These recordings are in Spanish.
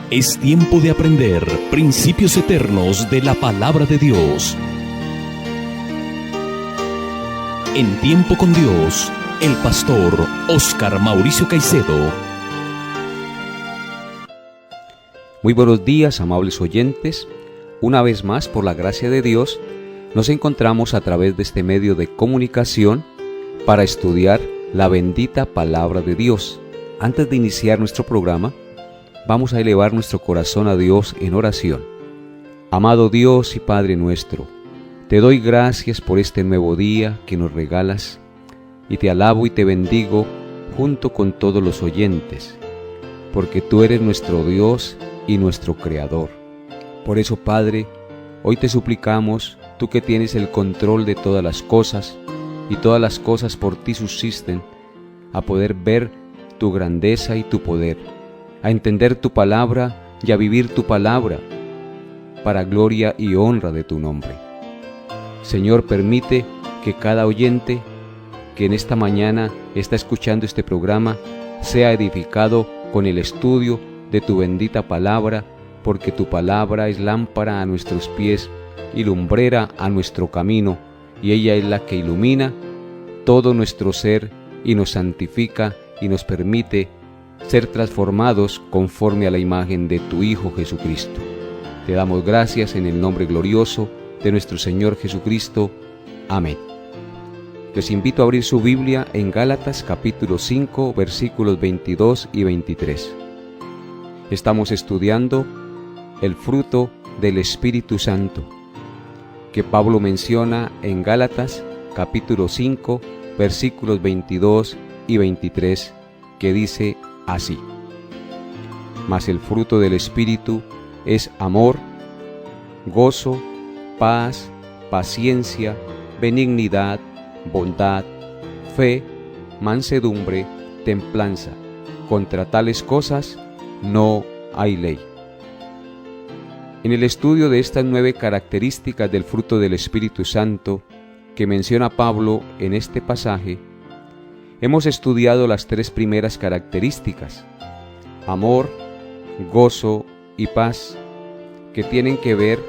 Es tiempo de aprender principios eternos de la palabra de Dios. En Tiempo con Dios, el pastor Óscar Mauricio Caicedo. Muy buenos días, amables oyentes. Una vez más, por la gracia de Dios, nos encontramos a través de este medio de comunicación para estudiar la bendita palabra de Dios. Antes de iniciar nuestro programa, vamos a elevar nuestro corazón a Dios en oración. Amado Dios y Padre nuestro, te doy gracias por este nuevo día que nos regalas y te alabo y te bendigo junto con todos los oyentes, porque tú eres nuestro Dios y nuestro Creador. Por eso, Padre, hoy te suplicamos, tú que tienes el control de todas las cosas y todas las cosas por ti subsisten, a poder ver tu grandeza y tu poder, a entender tu palabra y a vivir tu palabra, para gloria y honra de tu nombre. Señor, permite que cada oyente que en esta mañana está escuchando este programa sea edificado con el estudio de tu bendita palabra, porque tu palabra es lámpara a nuestros pies y lumbrera a nuestro camino, y ella es la que ilumina todo nuestro ser y nos santifica y nos permite ser transformados conforme a la imagen de tu Hijo Jesucristo. Te damos gracias en el nombre glorioso de nuestro Señor Jesucristo. Amén. Les invito a abrir su Biblia en Gálatas capítulo 5, versículos 22 y 23. Estamos estudiando el fruto del Espíritu Santo, que Pablo menciona en Gálatas capítulo 5, versículos 22 y 23, que dice así: Mas el fruto del Espíritu es amor, gozo, paz, paciencia, benignidad, bondad, fe, mansedumbre, templanza. Contra tales cosas no hay ley. En el estudio de estas 9 características del fruto del Espíritu Santo que menciona Pablo en este pasaje, hemos estudiado las 3 primeras características: amor, gozo y paz, que tienen que ver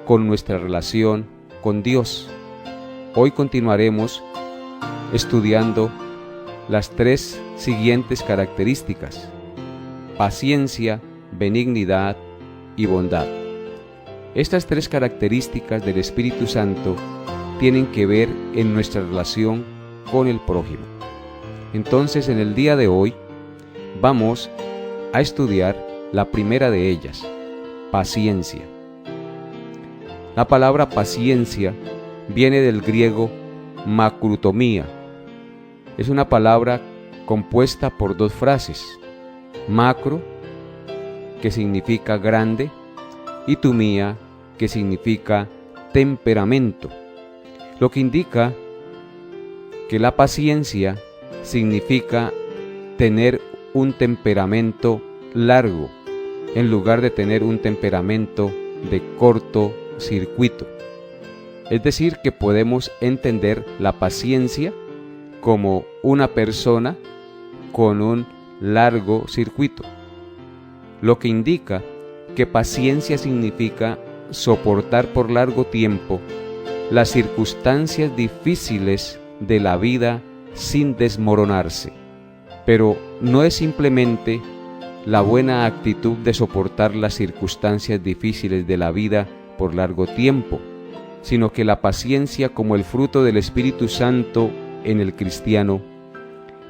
con nuestra relación con Dios. Hoy continuaremos estudiando las 3 siguientes características: paciencia, benignidad y bondad. Estas 3 características del Espíritu Santo tienen que ver en nuestra relación con el prójimo. Entonces, en el día de hoy vamos a estudiar la primera de ellas, paciencia. La palabra paciencia viene del griego makrutomía. Es una palabra compuesta por 2 frases: macro, que significa grande, y tumía, que significa temperamento, lo que indica que la paciencia significa tener un temperamento largo, en lugar de tener un temperamento de corto circuito. Es decir, que podemos entender la paciencia como una persona con un largo circuito, lo que indica que paciencia significa soportar por largo tiempo las circunstancias difíciles de la vida sin desmoronarse. Pero no es simplemente la buena actitud de soportar las circunstancias difíciles de la vida por largo tiempo, sino que la paciencia, como el fruto del Espíritu Santo en el cristiano,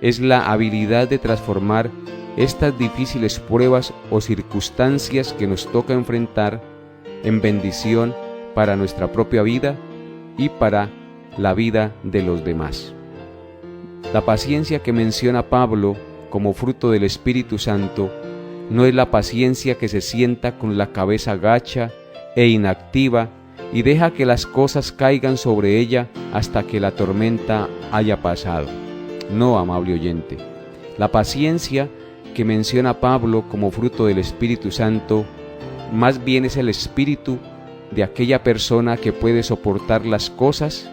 es la habilidad de transformar estas difíciles pruebas o circunstancias que nos toca enfrentar en bendición para nuestra propia vida y para la vida de los demás. La paciencia que menciona Pablo como fruto del Espíritu Santo no es la paciencia que se sienta con la cabeza gacha e inactiva y deja que las cosas caigan sobre ella hasta que la tormenta haya pasado. No, amable oyente. La paciencia que menciona Pablo como fruto del Espíritu Santo más bien es el espíritu de aquella persona que puede soportar las cosas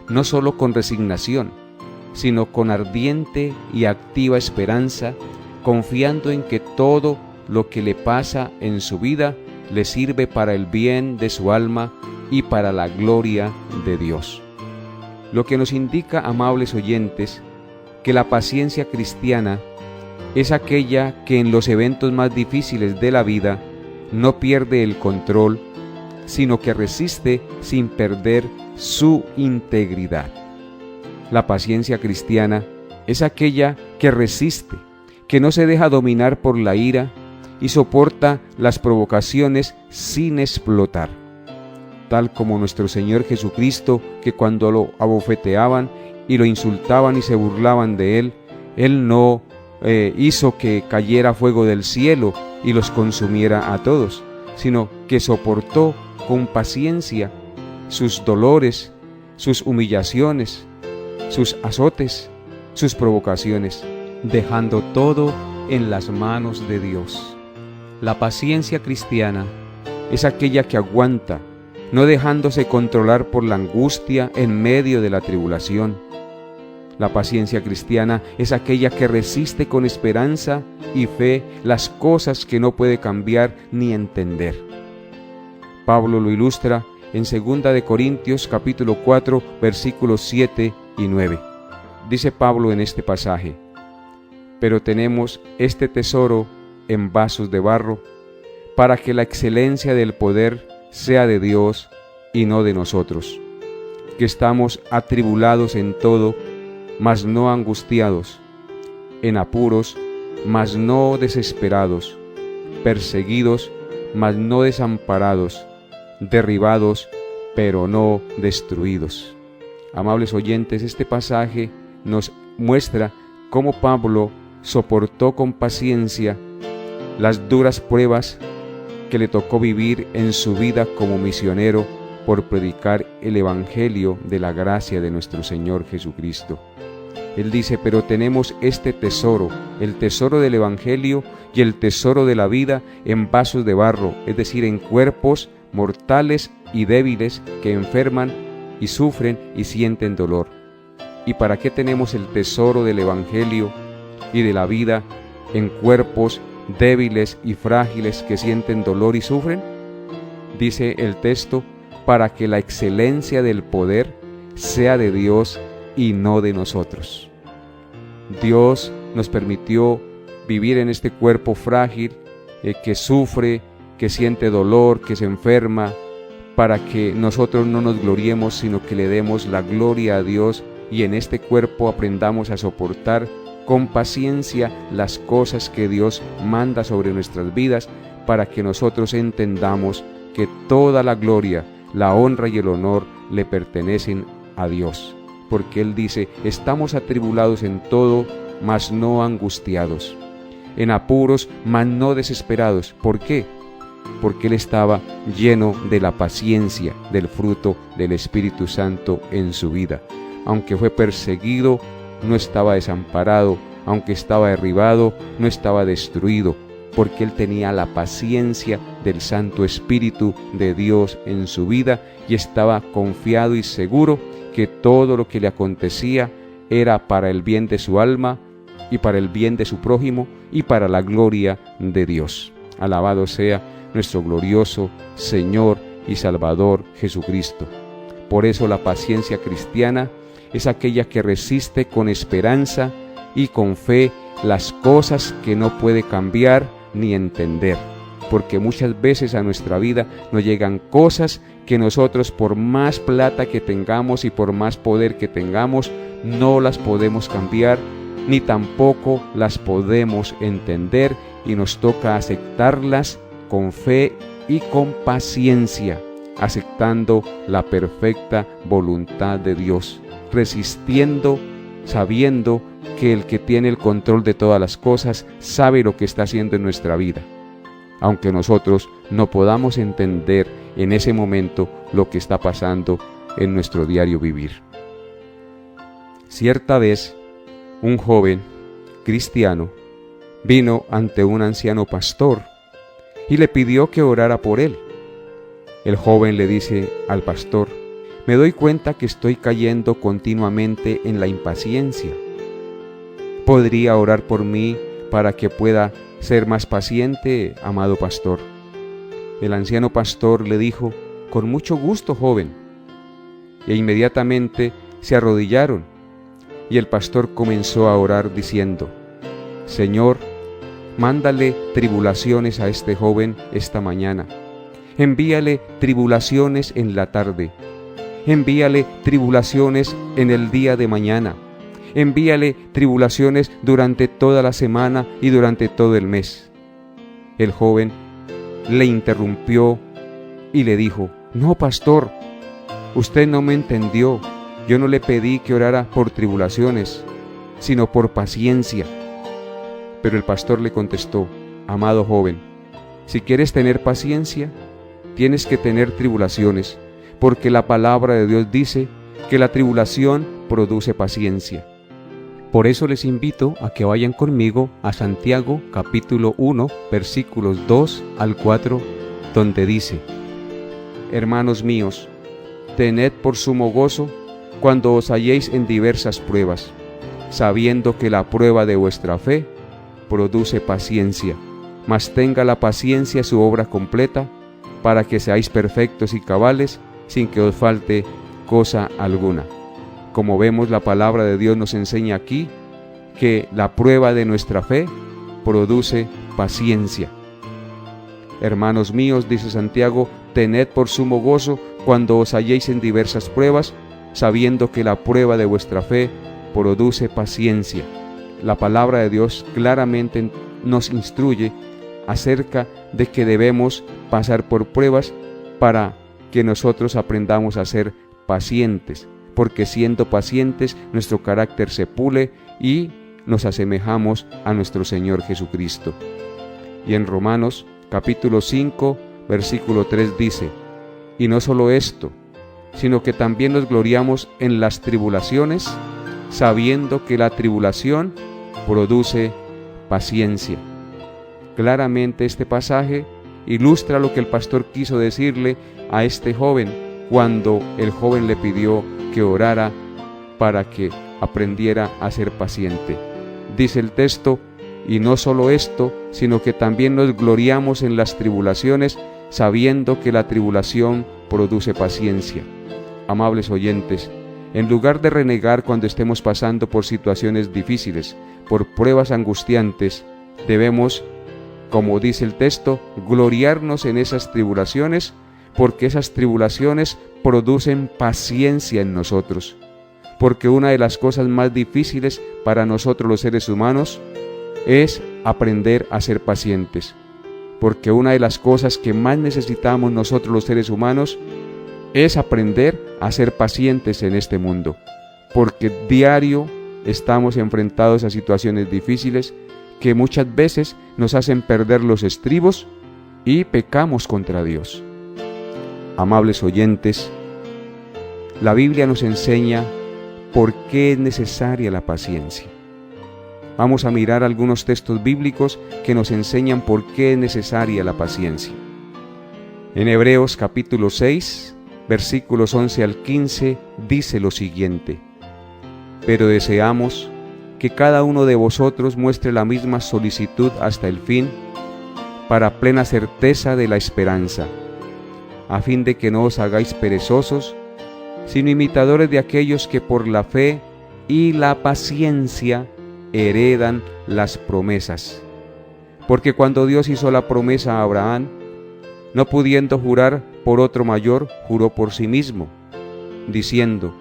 no solo con resignación, sino con ardiente y activa esperanza, confiando en que todo lo que le pasa en su vida le sirve para el bien de su alma y para la gloria de Dios. Lo que nos indica, amables oyentes, que la paciencia cristiana es aquella que en los eventos más difíciles de la vida no pierde el control, sino que resiste sin perder su integridad. La paciencia cristiana es aquella que resiste, que no se deja dominar por la ira y soporta las provocaciones sin explotar. Tal como nuestro Señor Jesucristo, que cuando lo abofeteaban y lo insultaban y se burlaban de Él, Él no hizo que cayera fuego del cielo y los consumiera a todos, sino que soportó con paciencia sus dolores, sus humillaciones, sus azotes, sus provocaciones, dejando todo en las manos de Dios. La paciencia cristiana es aquella que aguanta, no dejándose controlar por la angustia en medio de la tribulación. La paciencia cristiana es aquella que resiste con esperanza y fe las cosas que no puede cambiar ni entender. Pablo lo ilustra en 2 de Corintios capítulo 4 versículos 7 y 9. Dice Pablo en este pasaje: pero tenemos este tesoro en vasos de barro, para que la excelencia del poder sea de Dios y no de nosotros, que estamos atribulados en todo, mas no angustiados, en apuros, mas no desesperados, perseguidos, mas no desamparados, derribados, pero no destruidos. Amables oyentes, este pasaje nos muestra cómo Pablo soportó con paciencia las duras pruebas que le tocó vivir en su vida como misionero por predicar el Evangelio de la gracia de nuestro Señor Jesucristo. Él dice: pero tenemos este tesoro, el tesoro del Evangelio y el tesoro de la vida en vasos de barro, es decir, en cuerpos mortales y débiles que enferman y sufren y sienten dolor. ¿Y para qué tenemos el tesoro del Evangelio y de la vida en cuerpos débiles y frágiles que sienten dolor y sufren? Dice el texto: para que la excelencia del poder sea de Dios y no de nosotros. Dios nos permitió vivir en este cuerpo frágil que sufre, que siente dolor, que se enferma, para que nosotros no nos gloriemos, sino que le demos la gloria a Dios y en este cuerpo aprendamos a soportar con paciencia las cosas que Dios manda sobre nuestras vidas, para que nosotros entendamos que toda la gloria, la honra y el honor le pertenecen a Dios. Porque Él dice: estamos atribulados en todo, mas no angustiados, en apuros, mas no desesperados. ¿Por qué? Porque Él estaba lleno de la paciencia, del fruto del Espíritu Santo en su vida. Aunque fue perseguido, no estaba desamparado, aunque estaba derribado, no estaba destruido, porque Él tenía la paciencia del Santo Espíritu de Dios en su vida y estaba confiado y seguro que todo lo que le acontecía era para el bien de su alma y para el bien de su prójimo y para la gloria de Dios. Alabado sea nuestro glorioso Señor y Salvador Jesucristo. Por eso la paciencia cristiana es aquella que resiste con esperanza y con fe las cosas que no puede cambiar ni entender, porque muchas veces a nuestra vida nos llegan cosas que nosotros, por más plata que tengamos y por más poder que tengamos, no las podemos cambiar ni tampoco las podemos entender, y nos toca aceptarlas con fe y con paciencia, aceptando la perfecta voluntad de Dios, resistiendo, sabiendo que el que tiene el control de todas las cosas sabe lo que está haciendo en nuestra vida, aunque nosotros no podamos entender en ese momento lo que está pasando en nuestro diario vivir. Cierta vez, un joven cristiano vino ante un anciano pastor y le pidió que orara por él. El joven le dice al pastor: me doy cuenta que estoy cayendo continuamente en la impaciencia. ¿Podría orar por mí para que pueda ser más paciente, amado pastor. El anciano pastor le dijo: con mucho gusto, joven. E inmediatamente se arrodillaron y el pastor comenzó a orar diciendo: Señor, mándale tribulaciones a este joven esta mañana. Envíale tribulaciones en la tarde. Envíale tribulaciones en el día de mañana. Envíale tribulaciones durante toda la semana y durante todo el mes. El joven le interrumpió y le dijo: no, pastor, usted no me entendió. Yo no le pedí que orara por tribulaciones, sino por paciencia. Pero el pastor le contestó: amado joven, si quieres tener paciencia, tienes que tener tribulaciones, porque la palabra de Dios dice que la tribulación produce paciencia. Por eso les invito a que vayan conmigo a Santiago capítulo 1, versículos 2 al 4, donde dice: hermanos míos, tened por sumo gozo cuando os halléis en diversas pruebas, sabiendo que la prueba de vuestra fe produce paciencia, mas tenga la paciencia su obra completa, para que seáis perfectos y cabales, sin que os falte cosa alguna. Como vemos, la palabra de Dios nos enseña aquí que la prueba de nuestra fe produce paciencia. Hermanos míos, dice Santiago, tened por sumo gozo cuando os halléis en diversas pruebas, sabiendo que la prueba de vuestra fe produce paciencia. La palabra de Dios claramente nos instruye acerca de que debemos pasar por pruebas para que nosotros aprendamos a ser pacientes, porque siendo pacientes nuestro carácter se pule y nos asemejamos a nuestro Señor Jesucristo. Y en Romanos capítulo 5, versículo 3 dice: y no solo esto, sino que también nos gloriamos en las tribulaciones, sabiendo que la tribulación produce paciencia. Claramente este pasaje ilustra lo que el pastor quiso decirle a este joven cuando el joven le pidió que orara para que aprendiera a ser paciente. Dice el texto: y no solo esto, sino que también nos gloriamos en las tribulaciones, sabiendo que la tribulación produce paciencia. Amables oyentes, en lugar de renegar cuando estemos pasando por situaciones difíciles, por pruebas angustiantes, debemos, como dice el texto, gloriarnos en esas tribulaciones, porque esas tribulaciones producen paciencia en nosotros. Porque una de las cosas más difíciles para nosotros los seres humanos es aprender a ser pacientes. Porque una de las cosas que más necesitamos nosotros los seres humanos es aprender a ser pacientes en este mundo. Porque diario estamos enfrentados a situaciones difíciles que muchas veces nos hacen perder los estribos y pecamos contra Dios. Amables oyentes, la Biblia nos enseña por qué es necesaria la paciencia. Vamos a mirar algunos textos bíblicos que nos enseñan por qué es necesaria la paciencia. En Hebreos capítulo 6, versículos 11 al 15, dice lo siguiente: pero deseamos que cada uno de vosotros muestre la misma solicitud hasta el fin, para plena certeza de la esperanza, a fin de que no os hagáis perezosos, sino imitadores de aquellos que por la fe y la paciencia heredan las promesas. Porque cuando Dios hizo la promesa a Abraham, no pudiendo jurar por otro mayor, juró por sí mismo, diciendo: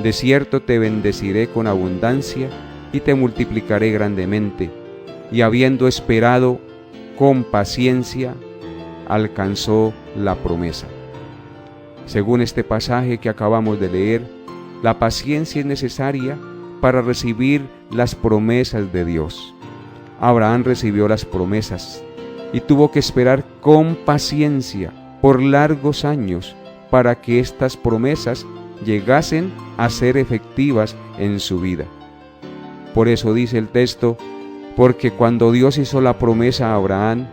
de cierto te bendeciré con abundancia y te multiplicaré grandemente. Y habiendo esperado con paciencia, alcanzó la promesa. Según este pasaje que acabamos de leer, la paciencia es necesaria para recibir las promesas de Dios. Abraham recibió las promesas y tuvo que esperar con paciencia por largos años para que estas promesas llegasen a ser efectivas en su vida. Por eso dice el texto: porque cuando Dios hizo la promesa a Abraham,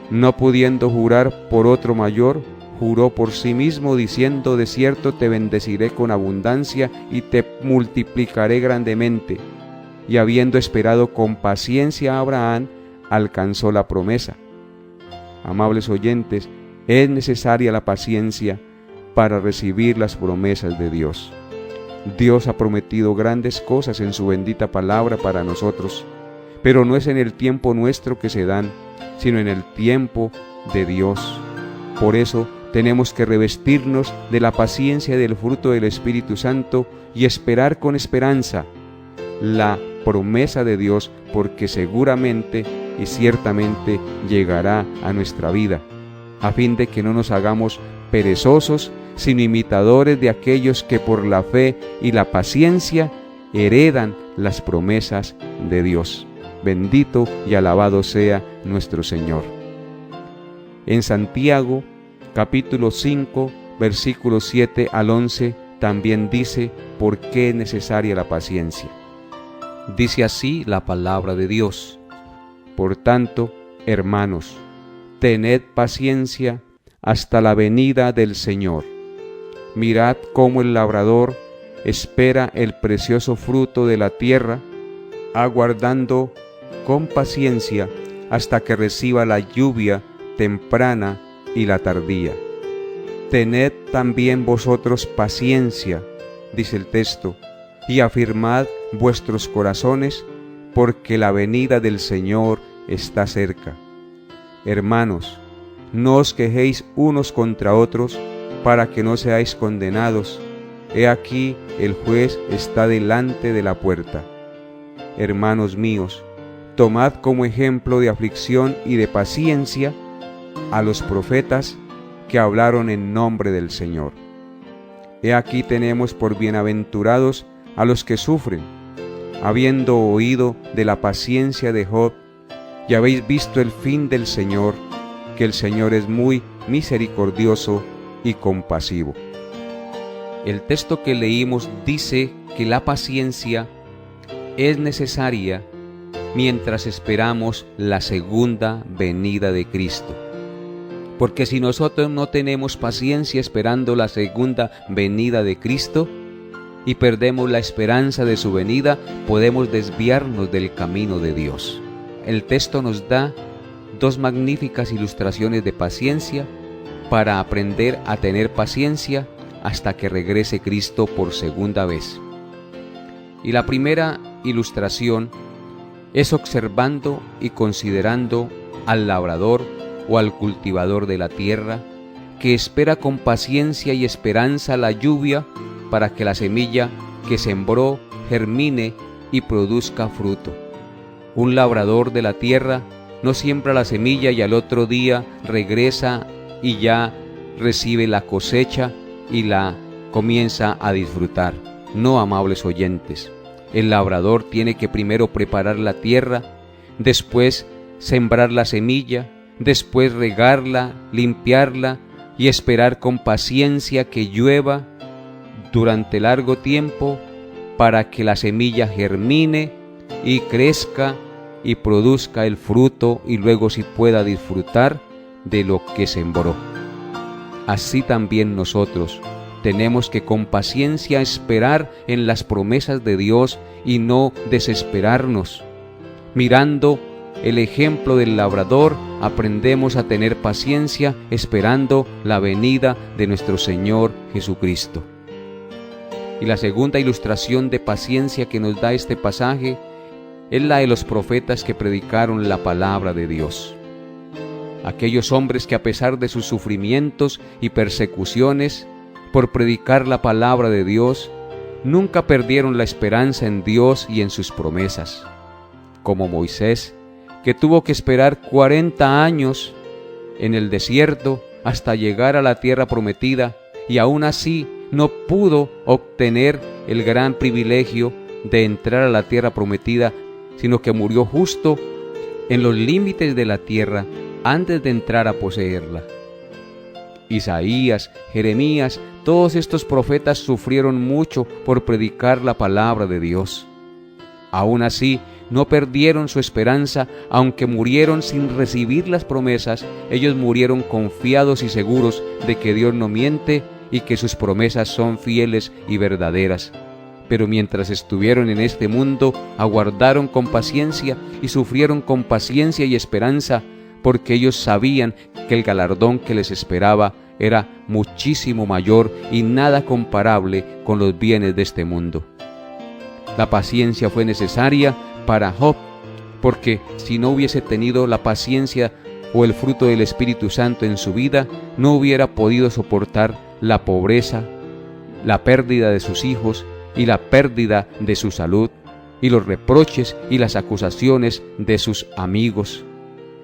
no pudiendo jurar por otro mayor, juró por sí mismo, diciendo: de cierto te bendeciré con abundancia y te multiplicaré grandemente. Y habiendo esperado con paciencia a Abraham, alcanzó la promesa. Amables oyentes, es necesaria la paciencia para recibir las promesas de Dios. Dios ha prometido grandes cosas en su bendita palabra para nosotros, pero no es en el tiempo nuestro que se dan, sino en el tiempo de Dios. Por eso tenemos que revestirnos de la paciencia y del fruto del Espíritu Santo y esperar con esperanza la promesa de Dios, porque seguramente y ciertamente llegará a nuestra vida, a fin de que no nos hagamos perezosos, sino imitadores de aquellos que por la fe y la paciencia heredan las promesas de Dios. Bendito y alabado sea nuestro Señor. En Santiago, capítulo 5, versículos 7 al 11, también dice por qué es necesaria la paciencia. Dice así la palabra de Dios: Por tanto, hermanos, tened paciencia hasta la venida del Señor. Mirad cómo el labrador espera el precioso fruto de la tierra, aguardando con paciencia hasta que reciba la lluvia temprana y la tardía. Tened también vosotros paciencia, dice el texto, y afirmad vuestros corazones, porque la venida del Señor está cerca. Hermanos, no os quejéis unos contra otros, para que no seáis condenados. He aquí el juez está delante de la puerta. Hermanos míos, tomad como ejemplo de aflicción y de paciencia a los profetas que hablaron en nombre del Señor. He aquí tenemos por bienaventurados a los que sufren, habiendo oído de la paciencia de Job, y habéis visto el fin del Señor, que el Señor es muy misericordioso y compasivo. El texto que leímos dice que la paciencia es necesaria mientras esperamos la segunda venida de Cristo. Porque si nosotros no tenemos paciencia esperando la segunda venida de Cristo y perdemos la esperanza de su venida, podemos desviarnos del camino de Dios. El texto nos da dos magníficas ilustraciones de paciencia para aprender a tener paciencia hasta que regrese Cristo por segunda vez. Y la primera ilustración es observando y considerando al labrador o al cultivador de la tierra, que espera con paciencia y esperanza la lluvia para que la semilla que sembró germine y produzca fruto. Un labrador de la tierra no siembra la semilla y al otro día regresa y ya recibe la cosecha y la comienza a disfrutar. No, amables oyentes, el labrador tiene que primero preparar la tierra, después sembrar la semilla, después regarla, limpiarla y esperar con paciencia que llueva durante largo tiempo para que la semilla germine y crezca y produzca el fruto y luego sí pueda disfrutar de lo que sembró. Así también nosotros tenemos que con paciencia esperar en las promesas de Dios y no desesperarnos. Mirando el ejemplo del labrador, aprendemos a tener paciencia esperando la venida de nuestro Señor Jesucristo. Y la segunda ilustración de paciencia que nos da este pasaje es la de los profetas que predicaron la palabra de Dios. Aquellos hombres que a pesar de sus sufrimientos y persecuciones por predicar la palabra de Dios, nunca perdieron la esperanza en Dios y en sus promesas. Como Moisés, que tuvo que esperar 40 años en el desierto hasta llegar a la tierra prometida, y aún así no pudo obtener el gran privilegio de entrar a la tierra prometida, sino que murió justo en los límites de la tierra antes de entrar a poseerla. Isaías, Jeremías, todos estos profetas sufrieron mucho por predicar la palabra de Dios. Aún así, no perdieron su esperanza, aunque murieron sin recibir las promesas. Ellos murieron confiados y seguros de que Dios no miente y que sus promesas son fieles y verdaderas. pero mientras estuvieron en este mundo, aguardaron con paciencia y sufrieron con paciencia y esperanza, porque ellos sabían que el galardón que les esperaba era muchísimo mayor y nada comparable con los bienes de este mundo. La paciencia fue necesaria para Job, porque si no hubiese tenido la paciencia o el fruto del Espíritu Santo en su vida, no hubiera podido soportar la pobreza, la pérdida de sus hijos y la pérdida de su salud, y los reproches y las acusaciones de sus amigos.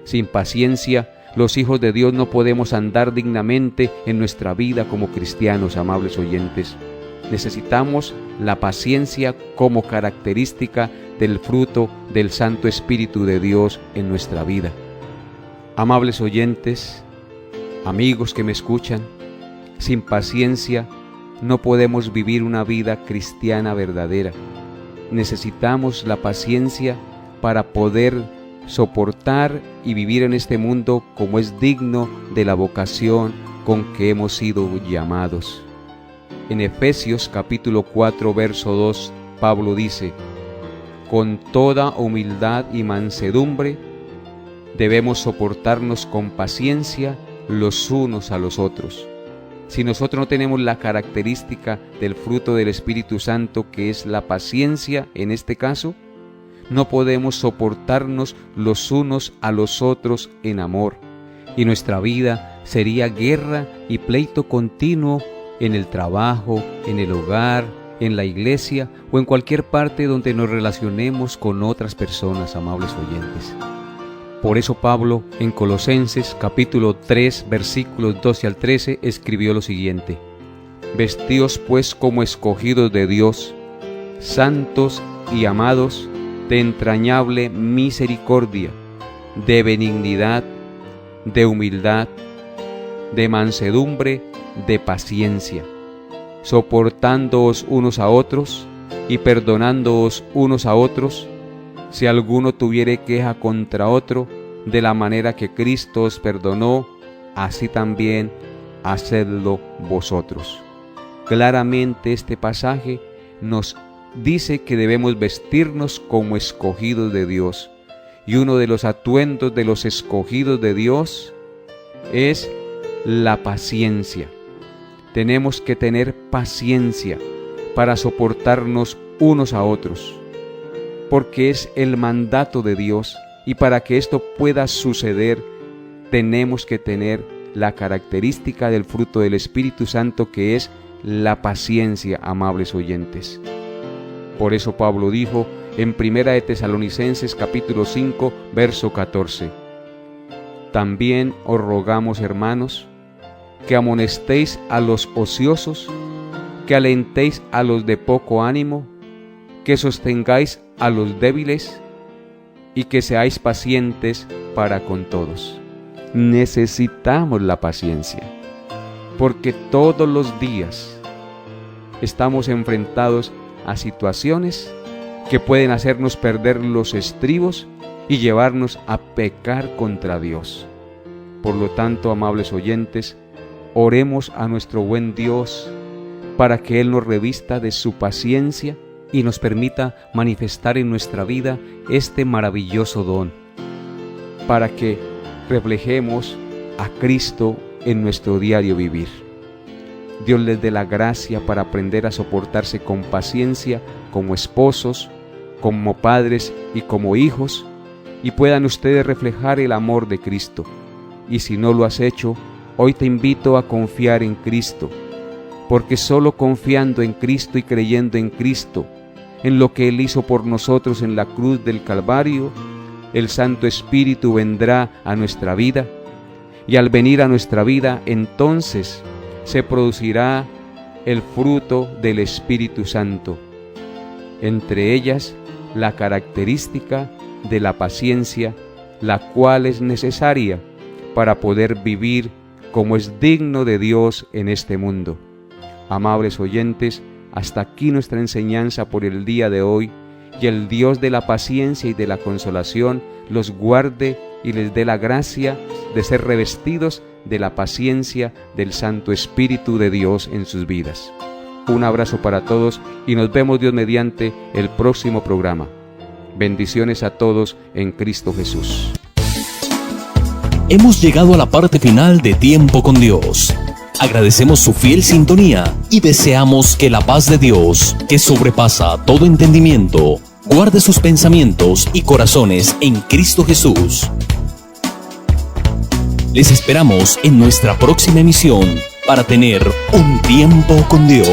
Sin paciencia, los hijos de Dios no podemos andar dignamente en nuestra vida como cristianos, amables oyentes. Necesitamos la paciencia como característica del fruto del Santo Espíritu de Dios en nuestra vida. Amables oyentes, amigos que me escuchan, sin paciencia no podemos vivir una vida cristiana verdadera. Necesitamos la paciencia para poder soportar y vivir en este mundo como es digno de la vocación con que hemos sido llamados. En Efesios capítulo 4, verso 2, Pablo dice: con toda humildad y mansedumbre debemos soportarnos con paciencia los unos a los otros. Si nosotros no tenemos la característica del fruto del Espíritu Santo, que es la paciencia en este caso, no podemos soportarnos los unos a los otros en amor, y nuestra vida sería guerra y pleito continuo en el trabajo, en el hogar, en la iglesia o en cualquier parte donde nos relacionemos con otras personas, amables oyentes. Por eso Pablo en Colosenses capítulo 3 versículos 12 al 13 escribió lo siguiente: vestíos pues como escogidos de Dios, santos y amados, de entrañable misericordia, de benignidad, de humildad, de mansedumbre, de paciencia, soportándoos unos a otros y perdonándoos unos a otros, si alguno tuviere queja contra otro, de la manera que Cristo os perdonó, así también hacedlo vosotros. Claramente este pasaje nos dice que debemos vestirnos como escogidos de Dios, y uno de los atuendos de los escogidos de Dios es la paciencia. Tenemos que tener paciencia para soportarnos unos a otros, porque es el mandato de Dios, y para que esto pueda suceder tenemos que tener la característica del fruto del Espíritu Santo, que es la paciencia, amables oyentes. Por eso Pablo dijo en 1 de Tesalonicenses capítulo 5 verso 14: también os rogamos, hermanos, que amonestéis a los ociosos, que alentéis a los de poco ánimo, que sostengáis a los débiles y que seáis pacientes para con todos. Necesitamos la paciencia, porque todos los días estamos enfrentados a situaciones que pueden hacernos perder los estribos y llevarnos a pecar contra Dios. Por lo tanto, amables oyentes, oremos a nuestro buen Dios para que Él nos revista de su paciencia y nos permita manifestar en nuestra vida este maravilloso don, para que reflejemos a Cristo en nuestro diario vivir. Dios les dé la gracia para aprender a soportarse con paciencia como esposos, como padres y como hijos, y puedan ustedes reflejar el amor de Cristo. Y si no lo has hecho, hoy te invito a confiar en Cristo, porque solo confiando en Cristo y creyendo en Cristo, en lo que Él hizo por nosotros en la cruz del Calvario, el Santo Espíritu vendrá a nuestra vida, y al venir a nuestra vida, entonces se producirá el fruto del Espíritu Santo, entre ellas la característica de la paciencia, la cual es necesaria para poder vivir como es digno de Dios en este mundo. Amables oyentes, hasta aquí nuestra enseñanza por el día de hoy, y el Dios de la paciencia y de la consolación los guarde y les dé la gracia de ser revestidos de la paciencia del Santo Espíritu de Dios en sus vidas. Un abrazo para todos y nos vemos Dios mediante el próximo programa. Bendiciones a todos en Cristo Jesús. Hemos llegado a la parte final de Tiempo con Dios. Agradecemos su fiel sintonía y deseamos que la paz de Dios, que sobrepasa todo entendimiento, guarde sus pensamientos y corazones en Cristo Jesús. Les esperamos en nuestra próxima emisión para tener un tiempo con Dios.